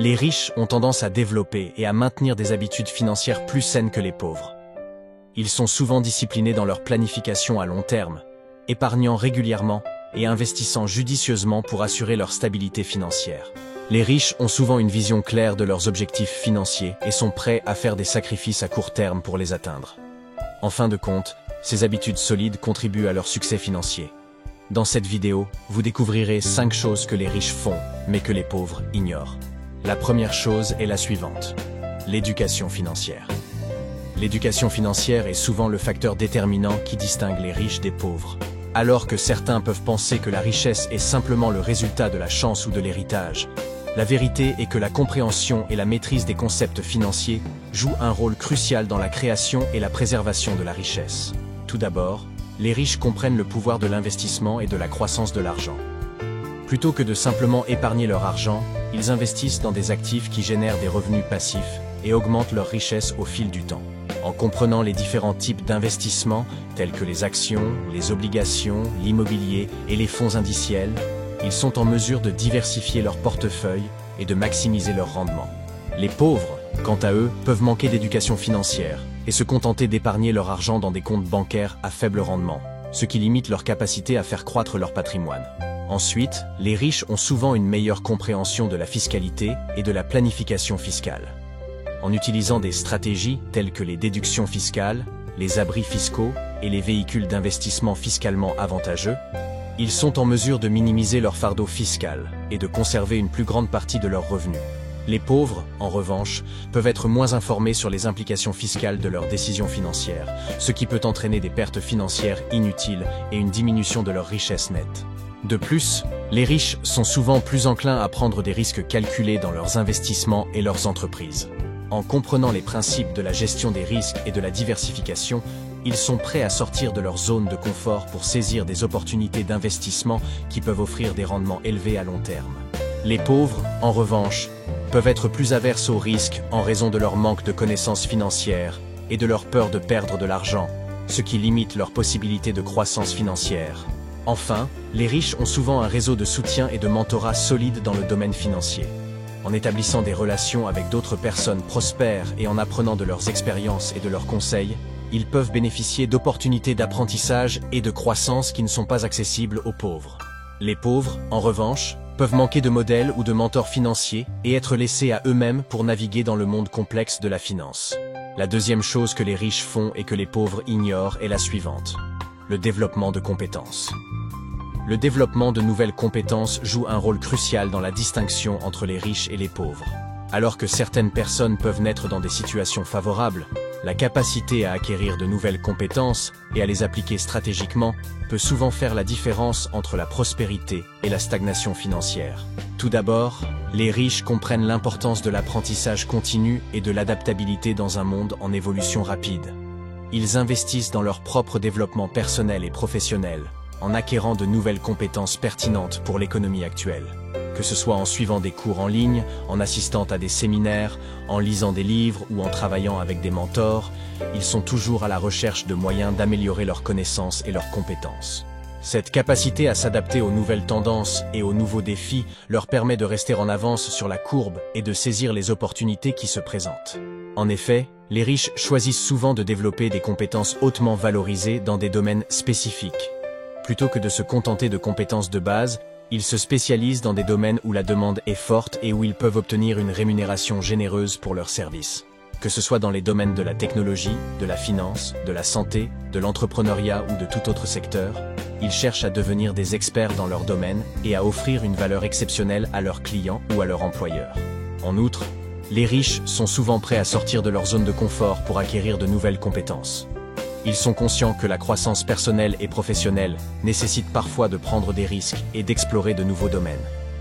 Les riches ont tendance à développer et à maintenir des habitudes financières plus saines que les pauvres. Ils sont souvent disciplinés dans leur planification à long terme, épargnant régulièrement et investissant judicieusement pour assurer leur stabilité financière. Les riches ont souvent une vision claire de leurs objectifs financiers et sont prêts à faire des sacrifices à court terme pour les atteindre. En fin de compte, ces habitudes solides contribuent à leur succès financier. Dans cette vidéo, vous découvrirez 5 choses que les riches font, mais que les pauvres ignorent. La première chose est la suivante: l'éducation financière. L'éducation financière est souvent le facteur déterminant qui distingue les riches des pauvres. Alors que certains peuvent penser que la richesse est simplement le résultat de la chance ou de l'héritage, la vérité est que la compréhension et la maîtrise des concepts financiers jouent un rôle crucial dans la création et la préservation de la richesse. Tout d'abord, les riches comprennent le pouvoir de l'investissement et de la croissance de l'argent. Plutôt que de simplement épargner leur argent, ils investissent dans des actifs qui génèrent des revenus passifs et augmentent leur richesse au fil du temps. En comprenant les différents types d'investissements, tels que les actions, les obligations, l'immobilier et les fonds indiciels, ils sont en mesure de diversifier leur portefeuille et de maximiser leur rendement. Les pauvres, quant à eux, peuvent manquer d'éducation financière et se contenter d'épargner leur argent dans des comptes bancaires à faible rendement, ce qui limite leur capacité à faire croître leur patrimoine. Ensuite, les riches ont souvent une meilleure compréhension de la fiscalité et de la planification fiscale. En utilisant des stratégies telles que les déductions fiscales, les abris fiscaux et les véhicules d'investissement fiscalement avantageux, ils sont en mesure de minimiser leur fardeau fiscal et de conserver une plus grande partie de leurs revenus. Les pauvres, en revanche, peuvent être moins informés sur les implications fiscales de leurs décisions financières, ce qui peut entraîner des pertes financières inutiles et une diminution de leur richesse nette. De plus, les riches sont souvent plus enclins à prendre des risques calculés dans leurs investissements et leurs entreprises. En comprenant les principes de la gestion des risques et de la diversification, ils sont prêts à sortir de leur zone de confort pour saisir des opportunités d'investissement qui peuvent offrir des rendements élevés à long terme. Les pauvres, en revanche, peuvent être plus averses aux risques en raison de leur manque de connaissances financières et de leur peur de perdre de l'argent, ce qui limite leurs possibilités de croissance financière. Enfin, les riches ont souvent un réseau de soutien et de mentorat solide dans le domaine financier. En établissant des relations avec d'autres personnes prospères et en apprenant de leurs expériences et de leurs conseils, ils peuvent bénéficier d'opportunités d'apprentissage et de croissance qui ne sont pas accessibles aux pauvres. Les pauvres, en revanche, peuvent manquer de modèles ou de mentors financiers et être laissés à eux-mêmes pour naviguer dans le monde complexe de la finance. La deuxième chose que les riches font et que les pauvres ignorent est la suivante: le développement de compétences. Le développement de nouvelles compétences joue un rôle crucial dans la distinction entre les riches et les pauvres. Alors que certaines personnes peuvent naître dans des situations favorables, la capacité à acquérir de nouvelles compétences et à les appliquer stratégiquement peut souvent faire la différence entre la prospérité et la stagnation financière. Tout d'abord, les riches comprennent l'importance de l'apprentissage continu et de l'adaptabilité dans un monde en évolution rapide. Ils investissent dans leur propre développement personnel et professionnel, en acquérant de nouvelles compétences pertinentes pour l'économie actuelle. Que ce soit en suivant des cours en ligne, en assistant à des séminaires, en lisant des livres ou en travaillant avec des mentors, ils sont toujours à la recherche de moyens d'améliorer leurs connaissances et leurs compétences. Cette capacité à s'adapter aux nouvelles tendances et aux nouveaux défis leur permet de rester en avance sur la courbe et de saisir les opportunités qui se présentent. En effet, les riches choisissent souvent de développer des compétences hautement valorisées dans des domaines spécifiques. Plutôt que de se contenter de compétences de base, ils se spécialisent dans des domaines où la demande est forte et où ils peuvent obtenir une rémunération généreuse pour leurs services. Que ce soit dans les domaines de la technologie, de la finance, de la santé, de l'entrepreneuriat ou de tout autre secteur, ils cherchent à devenir des experts dans leur domaine et à offrir une valeur exceptionnelle à leurs clients ou à leurs employeurs. En outre, les riches sont souvent prêts à sortir de leur zone de confort pour acquérir de nouvelles compétences. Ils sont conscients que la croissance personnelle et professionnelle nécessite parfois de prendre des risques et d'explorer de nouveaux domaines.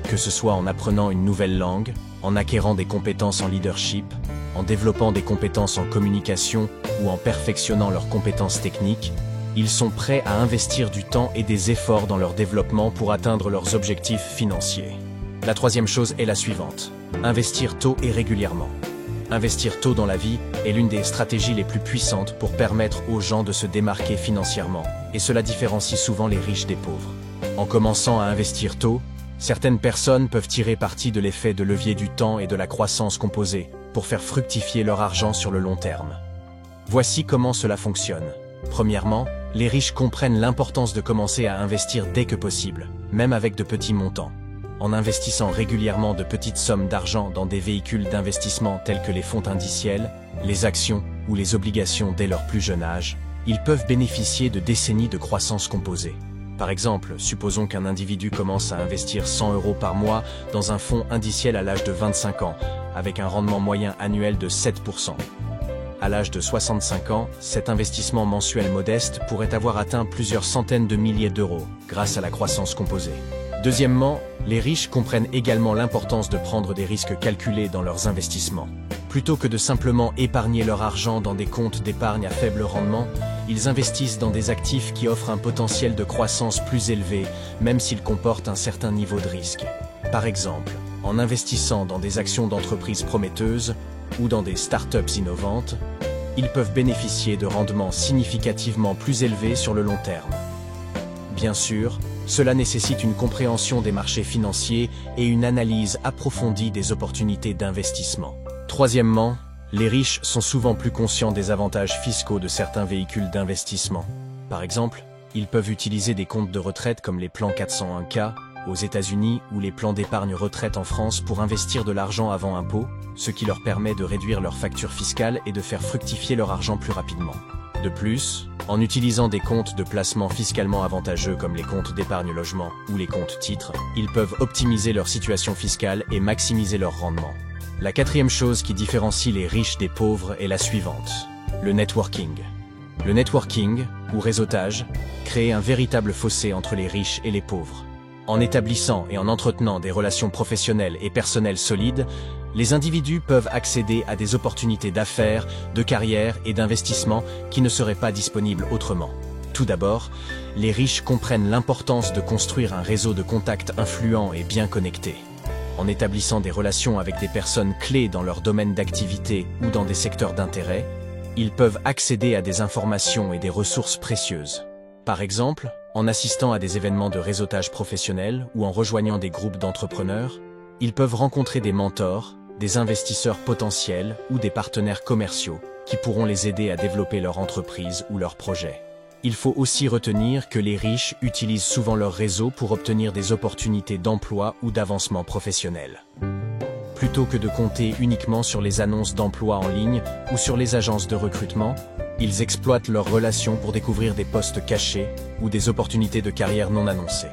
Que ce soit en apprenant une nouvelle langue, en acquérant des compétences en leadership, en développant des compétences en communication ou en perfectionnant leurs compétences techniques, ils sont prêts à investir du temps et des efforts dans leur développement pour atteindre leurs objectifs financiers. La troisième chose est la suivante: investir tôt et régulièrement. Investir tôt dans la vie est l'une des stratégies les plus puissantes pour permettre aux gens de se démarquer financièrement, et cela différencie souvent les riches des pauvres. En commençant à investir tôt, Certaines personnes peuvent tirer parti de l'effet de levier du temps et de la croissance composée pour faire fructifier leur argent sur le long terme. Voici comment cela fonctionne. Premièrement, les riches comprennent l'importance de commencer à investir dès que possible, même avec de petits montants. En investissant régulièrement de petites sommes d'argent dans des véhicules d'investissement tels que les fonds indiciels, les actions ou les obligations dès leur plus jeune âge, ils peuvent bénéficier de décennies de croissance composée. Par exemple, supposons qu'un individu commence à investir 100 € par mois dans un fonds indiciel à l'âge de 25 ans, avec un rendement moyen annuel de 7%. À l'âge de 65 ans, cet investissement mensuel modeste pourrait avoir atteint plusieurs centaines de milliers d'euros, grâce à la croissance composée. Deuxièmement, les riches comprennent également l'importance de prendre des risques calculés dans leurs investissements. Plutôt que de simplement épargner leur argent dans des comptes d'épargne à faible rendement, ils investissent dans des actifs qui offrent un potentiel de croissance plus élevé, même s'ils comportent un certain niveau de risque. Par exemple, en investissant dans des actions d'entreprises prometteuses ou dans des startups innovantes, ils peuvent bénéficier de rendements significativement plus élevés sur le long terme. Bien sûr, cela nécessite une compréhension des marchés financiers et une analyse approfondie des opportunités d'investissement. Troisièmement, les riches sont souvent plus conscients des avantages fiscaux de certains véhicules d'investissement. Par exemple, ils peuvent utiliser des comptes de retraite comme les plans 401(k) aux États-Unis ou les plans d'épargne retraite en France pour investir de l'argent avant impôt, ce qui leur permet de réduire leur facture fiscale et de faire fructifier leur argent plus rapidement. De plus, en utilisant des comptes de placement fiscalement avantageux comme les comptes d'épargne logement ou les comptes titres, ils peuvent optimiser leur situation fiscale et maximiser leur rendement. La quatrième chose qui différencie les riches des pauvres est la suivante: le networking. Le networking, ou réseautage, crée un véritable fossé entre les riches et les pauvres. En établissant et en entretenant des relations professionnelles et personnelles solides, les individus peuvent accéder à des opportunités d'affaires, de carrière et d'investissement qui ne seraient pas disponibles autrement. Tout d'abord, les riches comprennent l'importance de construire un réseau de contacts influents et bien connectés. En établissant des relations avec des personnes clés dans leur domaine d'activité ou dans des secteurs d'intérêt, ils peuvent accéder à des informations et des ressources précieuses. Par exemple, en assistant à des événements de réseautage professionnel ou en rejoignant des groupes d'entrepreneurs, ils peuvent rencontrer des mentors, des investisseurs potentiels ou des partenaires commerciaux qui pourront les aider à développer leur entreprise ou leur projet. Il faut aussi retenir que les riches utilisent souvent leur réseau pour obtenir des opportunités d'emploi ou d'avancement professionnel. Plutôt que de compter uniquement sur les annonces d'emploi en ligne ou sur les agences de recrutement, ils exploitent leurs relations pour découvrir des postes cachés ou des opportunités de carrière non annoncées.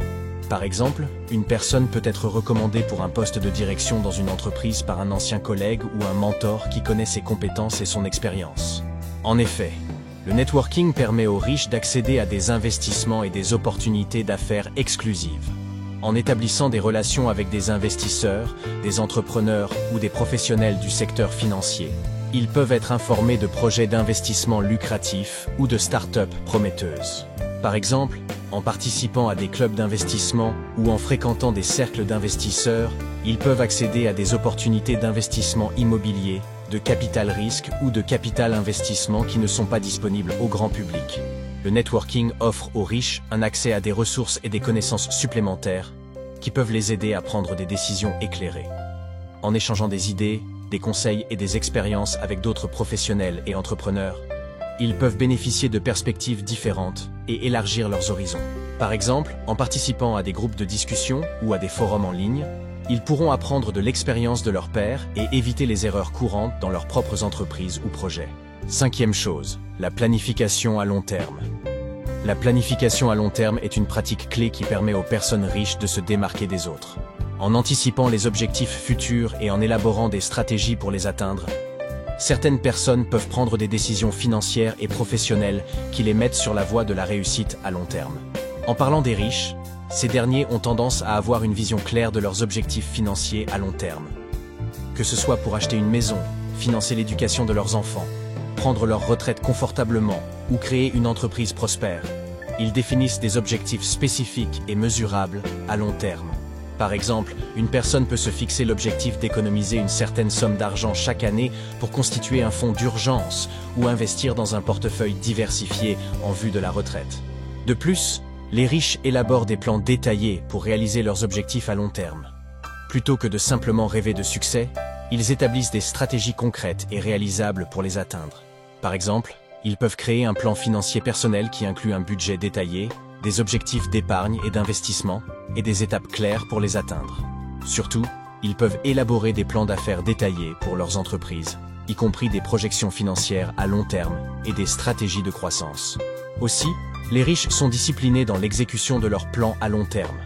Par exemple, une personne peut être recommandée pour un poste de direction dans une entreprise par un ancien collègue ou un mentor qui connaît ses compétences et son expérience. En effet, le networking permet aux riches d'accéder à des investissements et des opportunités d'affaires exclusives. En établissant des relations avec des investisseurs, des entrepreneurs ou des professionnels du secteur financier, ils peuvent être informés de projets d'investissement lucratifs ou de start-up prometteuses. Par exemple, en participant à des clubs d'investissement ou en fréquentant des cercles d'investisseurs, ils peuvent accéder à des opportunités d'investissement immobilier, de capital risque ou de capital investissement qui ne sont pas disponibles au grand public. Le networking offre aux riches un accès à des ressources et des connaissances supplémentaires qui peuvent les aider à prendre des décisions éclairées. En échangeant des idées, des conseils et des expériences avec d'autres professionnels et entrepreneurs, ils peuvent bénéficier de perspectives différentes et élargir leurs horizons. Par exemple, en participant à des groupes de discussion ou à des forums en ligne, ils pourront apprendre de l'expérience de leurs pairs et éviter les erreurs courantes dans leurs propres entreprises ou projets. Cinquième chose, la planification à long terme. La planification à long terme est une pratique clé qui permet aux personnes riches de se démarquer des autres. En anticipant les objectifs futurs et en élaborant des stratégies pour les atteindre, certaines personnes peuvent prendre des décisions financières et professionnelles qui les mettent sur la voie de la réussite à long terme. En parlant des riches, ces derniers ont tendance à avoir une vision claire de leurs objectifs financiers à long terme. Que ce soit pour acheter une maison, financer l'éducation de leurs enfants, prendre leur retraite confortablement ou créer une entreprise prospère, ils définissent des objectifs spécifiques et mesurables à long terme. Par exemple, une personne peut se fixer l'objectif d'économiser une certaine somme d'argent chaque année pour constituer un fonds d'urgence ou investir dans un portefeuille diversifié en vue de la retraite. De plus, Les riches élaborent des plans détaillés pour réaliser leurs objectifs à long terme. Plutôt que de simplement rêver de succès, ils établissent des stratégies concrètes et réalisables pour les atteindre. Par exemple, ils peuvent créer un plan financier personnel qui inclut un budget détaillé, des objectifs d'épargne et d'investissement, et des étapes claires pour les atteindre. Surtout, ils peuvent élaborer des plans d'affaires détaillés pour leurs entreprises, y compris des projections financières à long terme et des stratégies de croissance. Aussi, les riches sont disciplinés dans l'exécution de leurs plans à long terme.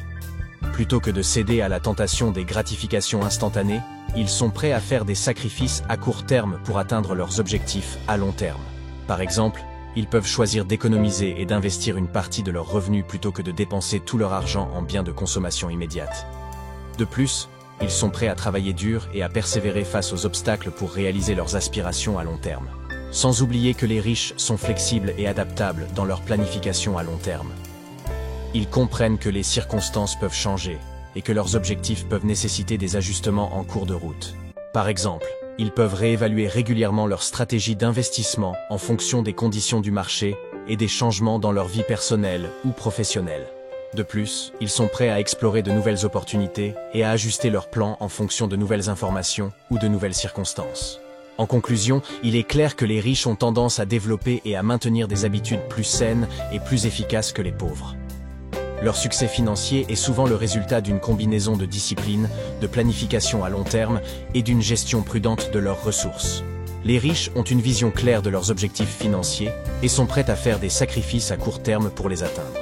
Plutôt que de céder à la tentation des gratifications instantanées, ils sont prêts à faire des sacrifices à court terme pour atteindre leurs objectifs à long terme. Par exemple, ils peuvent choisir d'économiser et d'investir une partie de leurs revenus plutôt que de dépenser tout leur argent en biens de consommation immédiate. De plus, ils sont prêts à travailler dur et à persévérer face aux obstacles pour réaliser leurs aspirations à long terme. Sans oublier que les riches sont flexibles et adaptables dans leur planification à long terme. Ils comprennent que les circonstances peuvent changer et que leurs objectifs peuvent nécessiter des ajustements en cours de route. Par exemple, ils peuvent réévaluer régulièrement leur stratégie d'investissement en fonction des conditions du marché et des changements dans leur vie personnelle ou professionnelle. De plus, ils sont prêts à explorer de nouvelles opportunités et à ajuster leurs plans en fonction de nouvelles informations ou de nouvelles circonstances. En conclusion, il est clair que les riches ont tendance à développer et à maintenir des habitudes plus saines et plus efficaces que les pauvres. Leur succès financier est souvent le résultat d'une combinaison de discipline, de planification à long terme et d'une gestion prudente de leurs ressources. Les riches ont une vision claire de leurs objectifs financiers et sont prêts à faire des sacrifices à court terme pour les atteindre.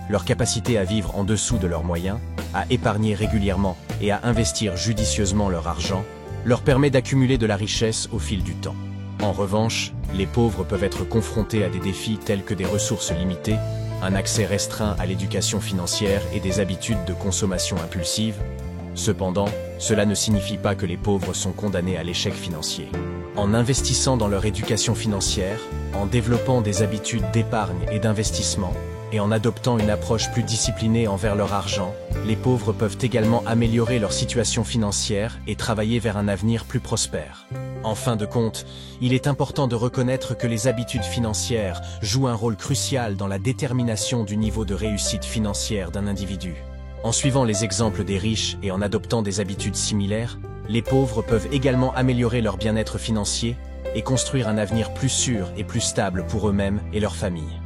Leur capacité à vivre en dessous de leurs moyens, à épargner régulièrement et à investir judicieusement leur argent leur permet d'accumuler de la richesse au fil du temps. En revanche, les pauvres peuvent être confrontés à des défis tels que des ressources limitées, un accès restreint à l'éducation financière et des habitudes de consommation impulsive. Cependant, cela ne signifie pas que les pauvres sont condamnés à l'échec financier. En investissant dans leur éducation financière, en développant des habitudes d'épargne et d'investissement, et en adoptant une approche plus disciplinée envers leur argent, les pauvres peuvent également améliorer leur situation financière et travailler vers un avenir plus prospère. En fin de compte, il est important de reconnaître que les habitudes financières jouent un rôle crucial dans la détermination du niveau de réussite financière d'un individu. En suivant les exemples des riches et en adoptant des habitudes similaires, les pauvres peuvent également améliorer leur bien-être financier et construire un avenir plus sûr et plus stable pour eux-mêmes et leur famille.